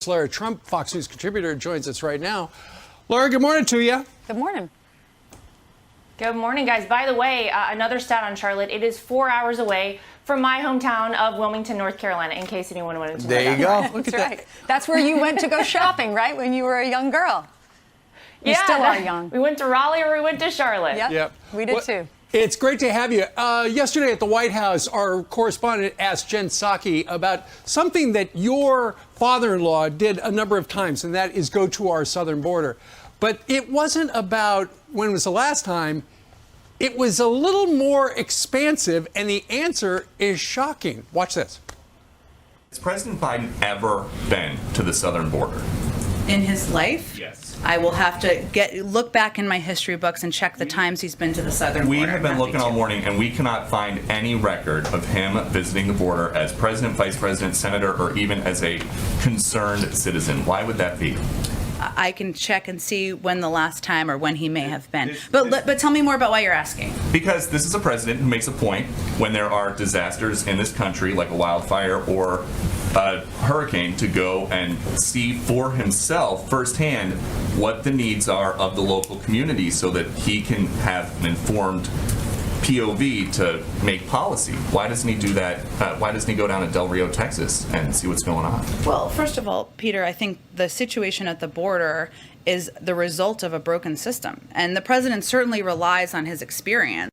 It's Lara Trump, Fox News contributor, joins us right now. Lara, good morning to you. Good morning. Good morning, guys. By the way, another stat on Charlotte. It is 4 hours away from my hometown of Wilmington, North Carolina, in case anyone wanted to know. There you go. That's right. That's where you went to go shopping, right, when you were a young girl. You still are young. We went to Raleigh or we went to Charlotte. Yep. We did too. It's great to have you. Yesterday at the White House, our correspondent asked Jen Psaki about something that your father-in-law did a number of times, and that is go to our southern border. But it wasn't about when was the last time. It was a little more expansive, and the answer is shocking. Watch this. Has President Biden ever been to the southern border? In his life? Yes. I will have to look back in my history books and check the times he's been to the southern border. We have been looking all morning, and we cannot find any record of him visiting the border as president, vice president, senator, or even as a concerned citizen. Why would that be? I can check and see when the last time or when he may have been. But tell me more about why you're asking. Because this is a president who makes a point when there are disasters in this country, like a wildfire or a hurricane, to go and see for himself firsthand what the needs are of the local community so that he can have an informed POV to make policy. Why doesn't he do that? Why doesn't he go down to Del Rio, Texas and see what's going on? Well, first of all, Peter, I think the situation at the border is the result of a broken system. And the president certainly relies on his experience.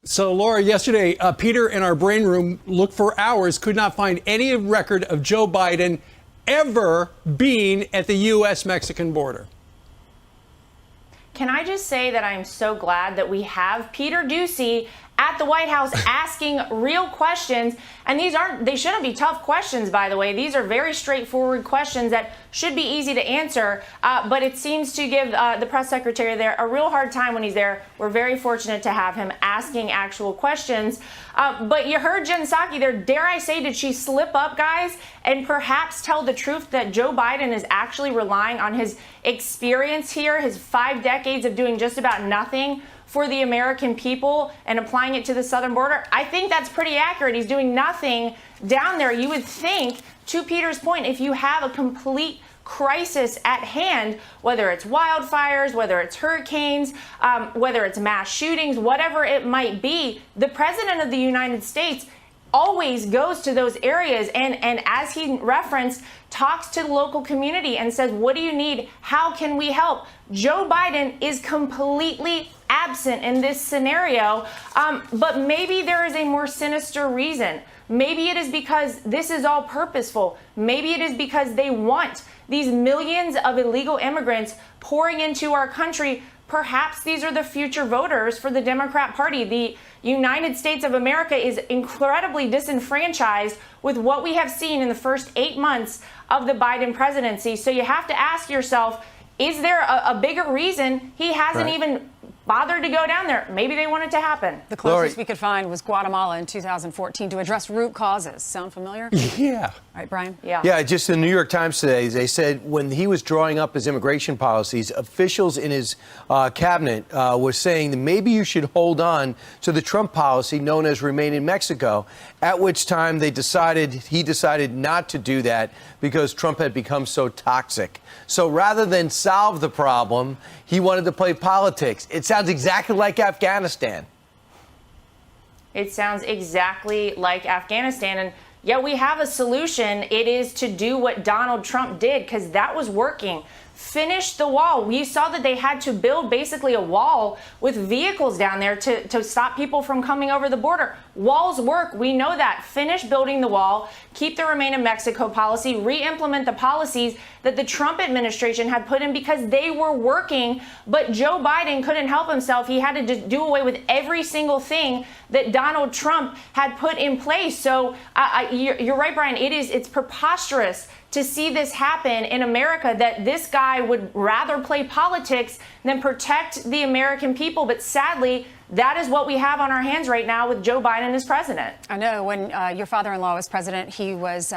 So, Laura, yesterday, Peter in our brain room looked for hours, could not find any record of Joe Biden ever being at the U.S.-Mexican border. Can I just say that I'm so glad that we have Peter Doocy at the White House asking real questions. And they shouldn't be tough questions, by the way. These are very straightforward questions that should be easy to answer. But it seems to give the press secretary there a real hard time when he's there. We're very fortunate to have him asking actual questions. But you heard Jen Psaki there. Dare I say, did she slip up, guys, and perhaps tell the truth that Joe Biden is actually relying on his experience here, his 5 decades of doing just about nothing for the American people and applying it to the southern border? I think that's pretty accurate. He's doing nothing down there. You would think, to Peter's point, if you have a complete crisis at hand, whether it's wildfires, whether it's hurricanes, whether it's mass shootings, whatever it might be, the president of the United States always goes to those areas and as he referenced, talks to the local community and says, what do you need? How can we help? Joe Biden is completely absent in this scenario, but maybe there is a more sinister reason. Maybe it is because this is all purposeful. Maybe it is because they want these millions of illegal immigrants pouring into our country. Perhaps these are the future voters for the Democrat Party. The United States of America is incredibly disenfranchised with what we have seen in the first 8 months of the Biden presidency. So you have to ask yourself, is there a bigger reason he hasn't even bothered to go down there? Maybe they want it to happen. The closest we could find was Guatemala in 2014 to address root causes. Sound familiar? Yeah. All right, Brian? Yeah, just in the New York Times today, they said when he was drawing up his immigration policies, officials in his cabinet were saying that maybe you should hold on to the Trump policy known as Remain in Mexico, at which time he decided not to do that because Trump had become so toxic. So rather than solve the problem, he wanted to play politics. It sounds exactly like Afghanistan. It sounds exactly like Afghanistan. And yeah, we have a solution. It is to do what Donald Trump did, because that was working. Finish the wall. We saw that they had to build basically a wall with vehicles down there to stop people from coming over the border. Walls work. We know that. Finish building the wall. Keep the Remain in Mexico policy. Re-implement the policies that the Trump administration had put in because they were working. But Joe Biden couldn't help himself. He had to do away with every single thing that Donald Trump had put in place. So you're right, Brian. It's preposterous to see this happen in America, that this guy would rather play politics than protect the American people. But sadly, that is what we have on our hands right now with Joe Biden as president. I know when your father-in-law was president, he was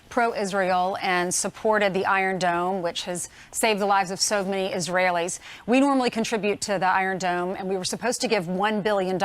pro-Israel and supported the Iron Dome, which has saved the lives of so many Israelis. We normally contribute to the Iron Dome, and we were supposed to give $1 billion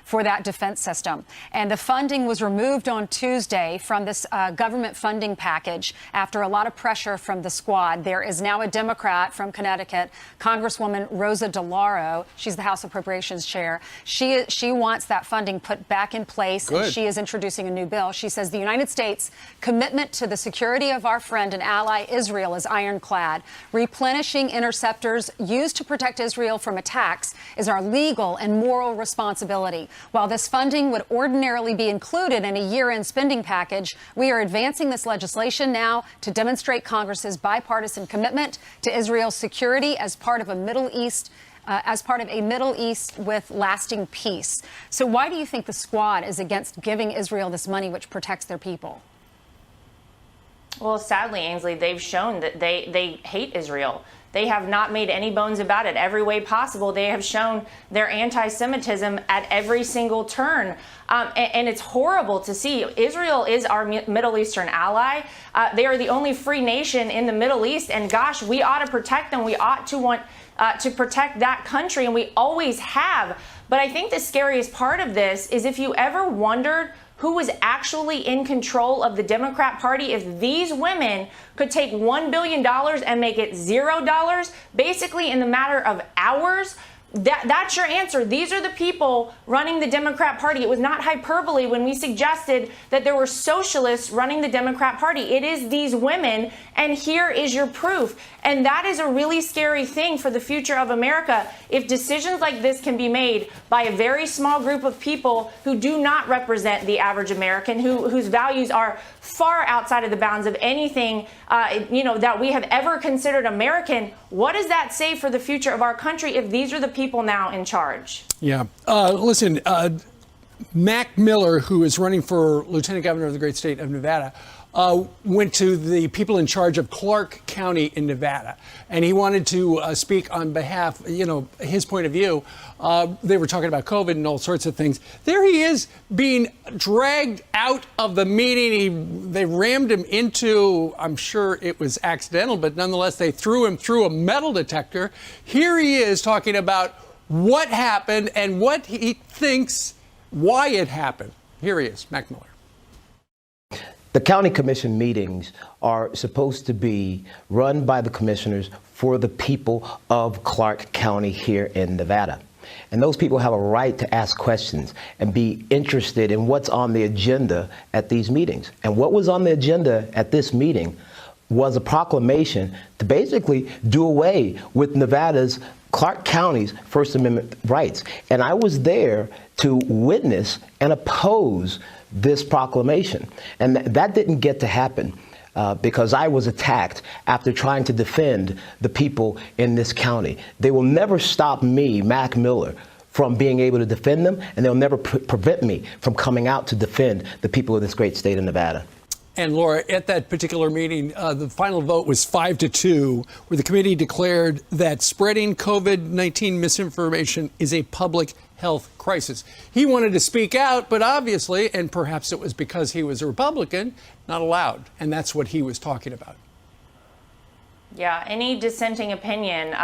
for that defense system. And the funding was removed on Tuesday from this government funding package after a lot of pressure from the squad. There is now a Democrat from Connecticut, Congresswoman Rosa DeLauro. She's the House Appropriations Chair. She wants that funding put back in place. Good. And she is introducing a new bill. She says the United States' commitment to the security of our friend and ally Israel is ironclad. Replenishing interceptors used to protect Israel from attacks is our legal and moral responsibility. While this funding would ordinarily be included in a year-end spending package, we are advancing this legislation now to demonstrate Congress's bipartisan commitment to Israel's security as part of a Middle East with lasting peace. So why do you think the squad is against giving Israel this money which protects their people? Well, sadly, Ainsley, they've shown that they hate Israel. They have not made any bones about it. Every way possible, they have shown their anti-Semitism at every single turn. And it's horrible to see. Israel is our Middle Eastern ally. They are the only free nation in the Middle East. And gosh, we ought to protect them. We ought to want to protect that country, and we always have. But I think the scariest part of this is if you ever wondered who was actually in control of the Democrat Party, if these women could take $1 billion and make it $0, basically in the matter of hours, that's your answer. These are the people running the Democrat Party. It was not hyperbole when we suggested that there were socialists running the Democrat Party. It is these women, and here is your proof. And that is a really scary thing for the future of America. If decisions like this can be made by a very small group of people who do not represent the average American, whose values are far outside of the bounds of anything that we have ever considered American, what does that say for the future of our country if these are the people now in charge? Yeah. Listen, Mac Miller, who is running for lieutenant governor of the great state of Nevada, went to the people in charge of Clark County in Nevada, and he wanted to speak on behalf, his point of view. They were talking about COVID and all sorts of things. There he is being dragged out of the meeting. They rammed him into, I'm sure it was accidental, but nonetheless, they threw him through a metal detector. Here he is talking about what happened and what he thinks, why it happened. Here he is, Mac Miller. The county commission meetings are supposed to be run by the commissioners for the people of Clark County here in Nevada. And those people have a right to ask questions and be interested in what's on the agenda at these meetings. And what was on the agenda at this meeting was a proclamation to basically do away with Nevada's, Clark County's First Amendment rights. And I was there to witness and oppose this proclamation. And that didn't get to happen because I was attacked after trying to defend the people in this county. They will never stop me, Mac Miller, from being able to defend them, and they'll never prevent me from coming out to defend the people of this great state of Nevada. And Laura, at that particular meeting, the final vote was 5-2, where the committee declared that spreading COVID-19 misinformation is a public health crisis. He wanted to speak out, but obviously, and perhaps it was because he was a Republican, not allowed. And that's what he was talking about. Yeah, any dissenting opinion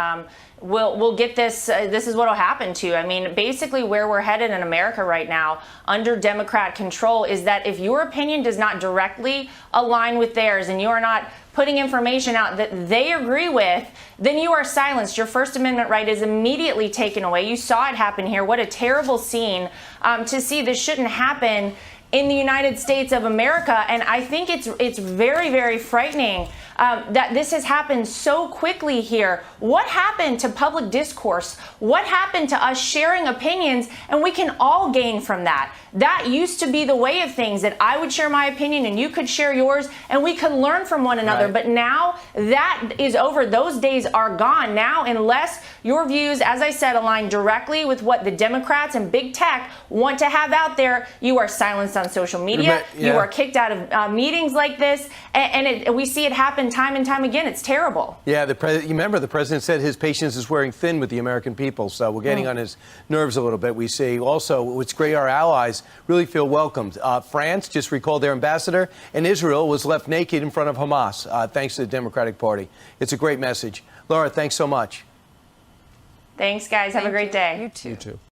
will get this. This is what will happen to. I mean, basically where we're headed in America right now under Democrat control is that if your opinion does not directly align with theirs and you are not putting information out that they agree with, then you are silenced. Your First Amendment right is immediately taken away. You saw it happen here. What a terrible scene to see. This shouldn't happen in the United States of America. And I think it's very, very frightening that this has happened so quickly here. What happened to public discourse? What happened to us sharing opinions? And we can all gain from that. That used to be the way of things, that I would share my opinion and you could share yours and we could learn from one another. Right. But now that is over. Those days are gone. Now, unless your views, as I said, align directly with what the Democrats and big tech want to have out there, you are silenced on social media. Yeah. You are kicked out of meetings like this. And we see it happen happened time and time again. It's terrible. Yeah, you remember the president said his patience is wearing thin with the American people, so we're getting on his nerves a little bit. We see also, it's great our allies really feel welcomed. France just recalled their ambassador, and Israel was left naked in front of Hamas, thanks to the Democratic Party. It's a great message. Laura, thanks so much. Thanks, guys. Have a great day. You too. You too.